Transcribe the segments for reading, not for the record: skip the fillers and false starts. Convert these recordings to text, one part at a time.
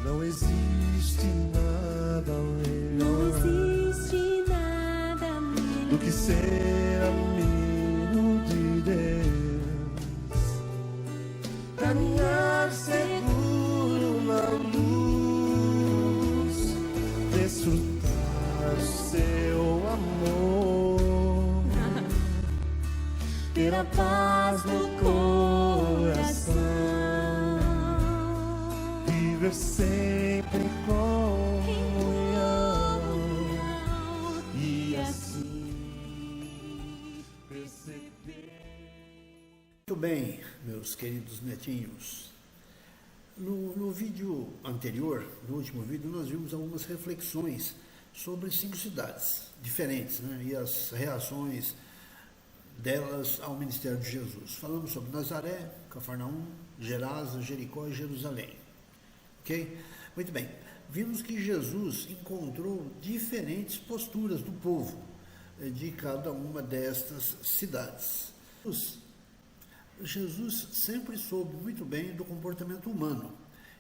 Não existe nada melhor do que ser amigo de Deus, caminhar seguro na luz, desfrutar o seu amor, ter a paz no coração, viver sempre em comunhão e assim perceber. Muito bem, meus queridos netinhos. No vídeo anterior, no último vídeo, nós vimos algumas reflexões sobre 5 cidades diferentes, né? E as reações delas ao ministério de Jesus. Falamos sobre Nazaré, Cafarnaum, Gerasa, Jericó e Jerusalém. Ok? Muito bem. Vimos que Jesus encontrou diferentes posturas do povo de cada uma destas cidades. Jesus sempre soube muito bem do comportamento humano,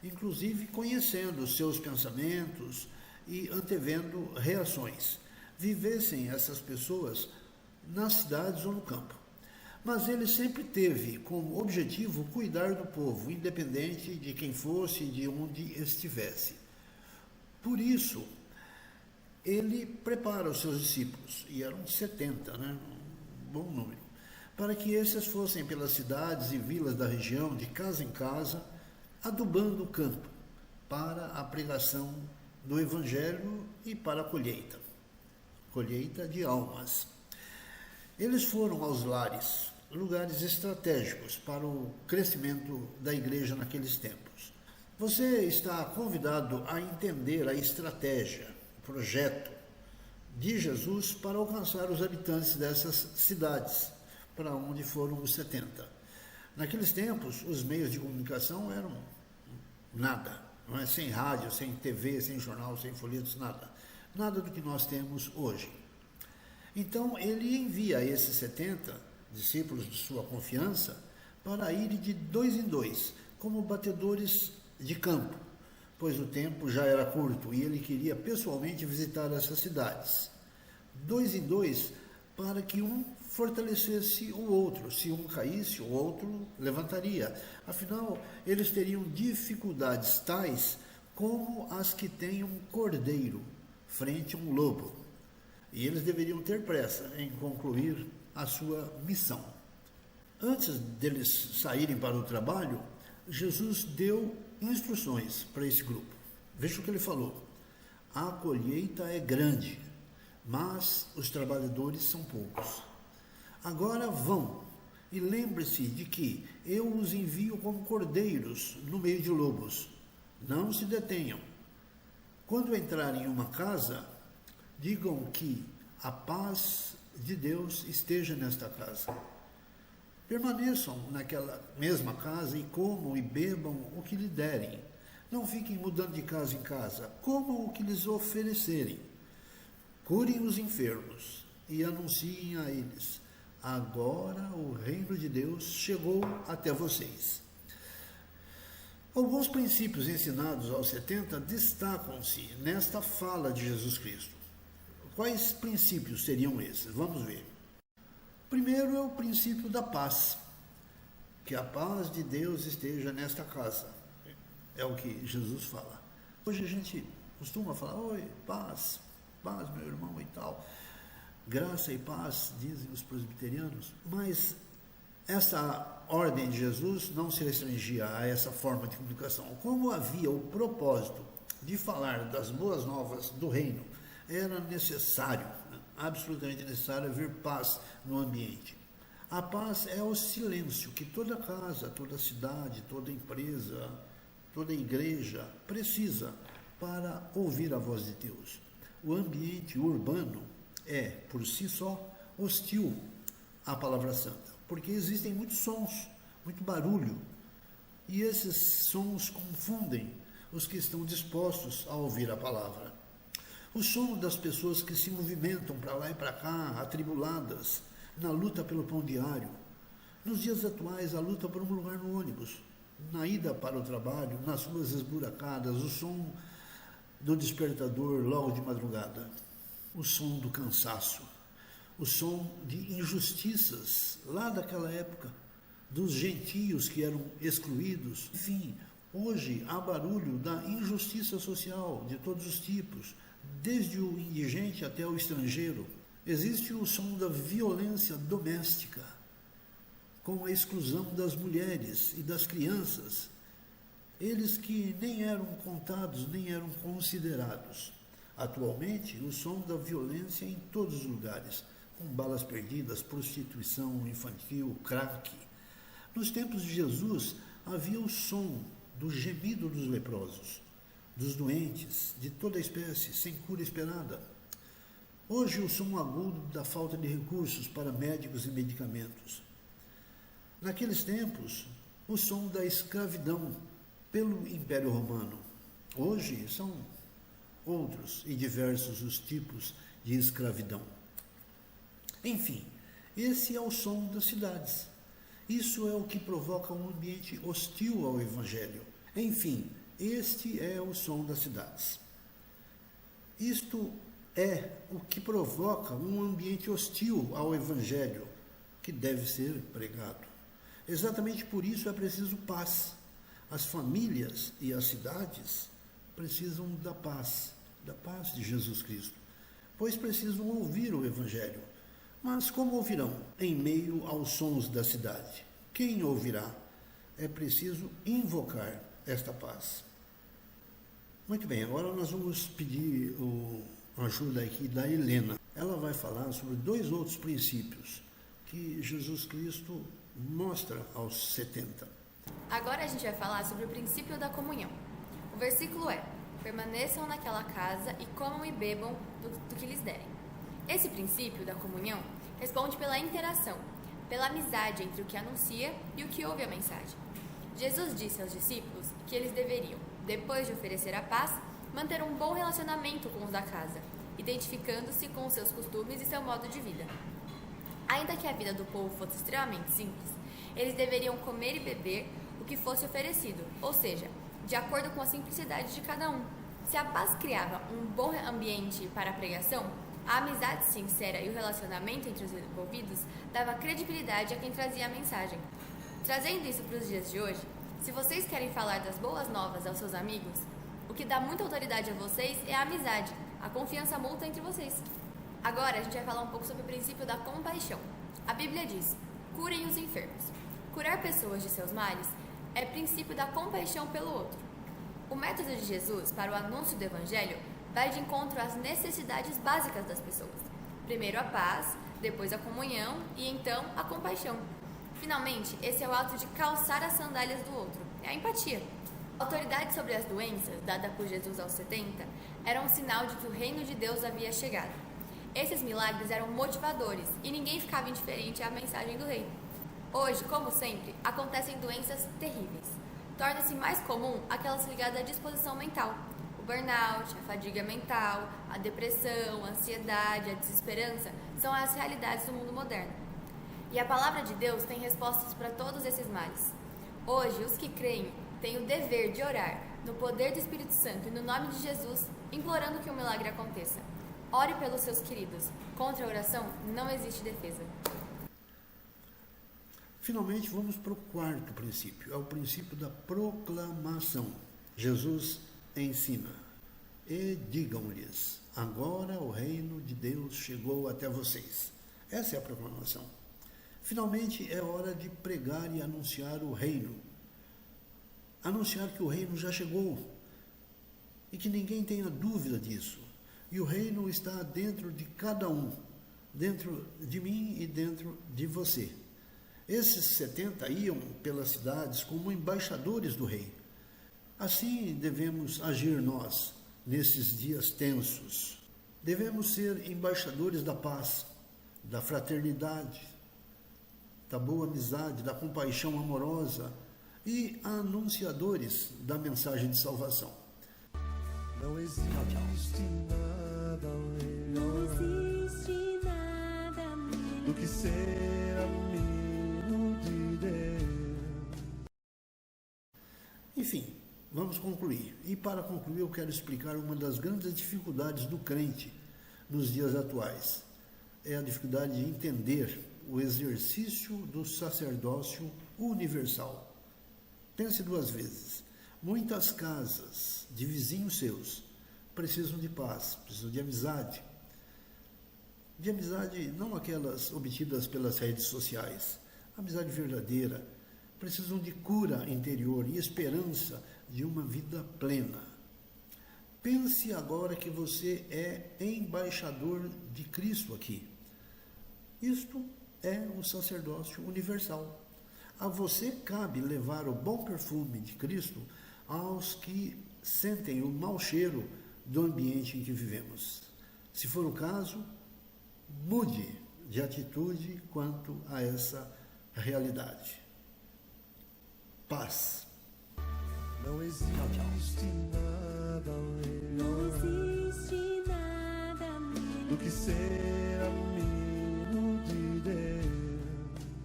inclusive conhecendo os seus pensamentos e antevendo reações. Vivessem essas pessoas nas cidades ou no campo. Mas ele sempre teve como objetivo cuidar do povo, independente de quem fosse e de onde estivesse. Por isso, ele prepara os seus discípulos, e eram 70, né? Um bom número, para que esses fossem pelas cidades e vilas da região, de casa em casa, adubando o campo para a pregação do Evangelho e para a colheita de almas. Eles foram aos lares, lugares estratégicos para o crescimento da igreja naqueles tempos. Você está convidado a entender a estratégia, o projeto de Jesus para alcançar os habitantes dessas cidades, para onde foram os 70. Naqueles tempos, os meios de comunicação eram nada, não é? Sem rádio, sem TV, sem jornal, sem folhetos, nada. Nada do que nós temos hoje. Então, ele envia esses 70 discípulos de sua confiança para irem de 2 em 2, como batedores de campo, pois o tempo já era curto e ele queria pessoalmente visitar essas cidades. 2 em 2, para que um fortalecesse o outro. Se um caísse, o outro levantaria. Afinal, eles teriam dificuldades tais como as que tem um cordeiro frente a um lobo. E eles deveriam ter pressa em concluir a sua missão. Antes deles saírem para o trabalho, Jesus deu instruções para esse grupo. Veja o que ele falou. A colheita é grande, mas os trabalhadores são poucos. Agora vão, e lembre-se de que eu os envio como cordeiros no meio de lobos. Não se detenham. Quando entrarem em uma casa, digam que a paz de Deus esteja nesta casa. Permaneçam naquela mesma casa e comam e bebam o que lhe derem. Não fiquem mudando de casa em casa. Comam o que lhes oferecerem. Curem os enfermos e anunciem a eles: agora o reino de Deus chegou até vocês. Alguns princípios ensinados aos 70 destacam-se nesta fala de Jesus Cristo. Quais princípios seriam esses? Vamos ver. Primeiro é o princípio da paz. Que a paz de Deus esteja nesta casa. É o que Jesus fala. Hoje a gente costuma falar: oi, paz, paz, meu irmão e tal. Graça e paz, dizem os presbiterianos. Mas essa ordem de Jesus não se restringia a essa forma de comunicação. Como havia o propósito de falar das boas novas do reino, era necessário, absolutamente necessário, haver paz no ambiente. A paz é o silêncio que toda casa, toda cidade, toda empresa, toda igreja precisa para ouvir a voz de Deus. O ambiente urbano é, por si só, hostil à palavra santa, porque existem muitos sons, muito barulho, e esses sons confundem os que estão dispostos a ouvir a palavra. O sono das pessoas que se movimentam para lá e para cá, atribuladas, na luta pelo pão diário. Nos dias atuais, a luta por um lugar no ônibus. na ida para o trabalho, nas ruas esburacadas, o som do despertador logo de madrugada, o som do cansaço, o som de injustiças lá daquela época, dos gentios que eram excluídos. Enfim, hoje há barulho da injustiça social de todos os tipos, desde o indigente até o estrangeiro. Existe o som da violência doméstica, com a exclusão das mulheres e das crianças, eles que nem eram contados, nem eram considerados. Atualmente, o som da violência em todos os lugares, com balas perdidas, prostituição infantil, crack. Nos tempos de Jesus, havia o som do gemido dos leprosos, dos doentes, de toda a espécie, sem cura esperada. Hoje, o som agudo da falta de recursos para médicos e medicamentos. Naqueles tempos, o som da escravidão pelo Império Romano. Hoje, são outros e diversos os tipos de escravidão. Enfim, esse é o som das cidades. Isso é o que provoca um ambiente hostil ao Evangelho. Enfim, este é o som das cidades. Isto é o que provoca um ambiente hostil ao Evangelho, que deve ser pregado. Exatamente por isso é preciso paz. As famílias e as cidades precisam da paz de Jesus Cristo, pois precisam ouvir o Evangelho. Mas como ouvirão? Em meio aos sons da cidade. Quem ouvirá? É preciso invocar esta paz. Muito bem, agora nós vamos pedir ajuda aqui da Helena. Ela vai falar sobre 2 outros princípios que Jesus Cristo mostra aos 70. Agora a gente vai falar sobre o princípio da comunhão. O versículo é: permaneçam naquela casa e comam e bebam do que lhes derem. Esse princípio da comunhão responde pela interação, pela amizade entre o que anuncia e o que ouve a mensagem. Jesus disse aos discípulos que eles deveriam, depois de oferecer a paz, manter um bom relacionamento com os da casa, identificando-se com os seus costumes e seu modo de vida. Ainda que a vida do povo fosse extremamente simples, eles deveriam comer e beber o que fosse oferecido, ou seja, de acordo com a simplicidade de cada um. Se a paz criava um bom ambiente para a pregação, a amizade sincera e o relacionamento entre os envolvidos dava credibilidade a quem trazia a mensagem. Trazendo isso para os dias de hoje, se vocês querem falar das boas novas aos seus amigos, o que dá muita autoridade a vocês é a amizade, a confiança mútua entre vocês. Agora a gente vai falar um pouco sobre o princípio da compaixão. A Bíblia diz: curem os enfermos. Curar pessoas de seus males é princípio da compaixão pelo outro. O método de Jesus para o anúncio do Evangelho vai de encontro às necessidades básicas das pessoas. Primeiro a paz, depois a comunhão e então a compaixão. Finalmente, esse é o ato de calçar as sandálias do outro, é a empatia. A autoridade sobre as doenças, dada por Jesus aos 70, era um sinal de que o reino de Deus havia chegado. Esses milagres eram motivadores e ninguém ficava indiferente à mensagem do rei. Hoje, como sempre, acontecem doenças terríveis. Torna-se mais comum aquelas ligadas à disposição mental. O burnout, a fadiga mental, a depressão, a ansiedade, a desesperança são as realidades do mundo moderno. E a palavra de Deus tem respostas para todos esses males. Hoje, os que creem têm o dever de orar no poder do Espírito Santo e no nome de Jesus, implorando que um milagre aconteça. Ore pelos seus queridos. Contra a oração não existe defesa. Finalmente, vamos para o 4º princípio. É o princípio da proclamação. Jesus ensina: e digam-lhes, agora o reino de Deus chegou até vocês. Essa é a proclamação. Finalmente, é hora de pregar e anunciar o reino. Anunciar que o reino já chegou e que ninguém tenha dúvida disso. E o reino está dentro de cada um, dentro de mim e dentro de você. Esses 70 iam pelas cidades como embaixadores do rei. Assim devemos agir nós, nesses dias tensos. Devemos ser embaixadores da paz, da fraternidade, da boa amizade, da compaixão amorosa e anunciadores da mensagem de salvação. Não existe nada melhor Não existe nada melhor do que ser amigo de Deus. Enfim, vamos concluir. E para concluir, eu quero explicar uma das grandes dificuldades do crente nos dias atuais. É a dificuldade de entender o exercício do sacerdócio universal. Pense duas vezes. Muitas casas de vizinhos seus precisam de paz, precisam de amizade. De amizade, não aquelas obtidas pelas redes sociais, amizade verdadeira. Precisam de cura interior e esperança de uma vida plena. Pense agora que você é embaixador de Cristo aqui. Isto é o sacerdócio universal. A você cabe levar o bom perfume de Cristo aos que sentem o mau cheiro do ambiente em que vivemos. Se for o caso, mude de atitude quanto a essa realidade. Paz. Não existe nada Não melhor existe nada melhor do que ser amado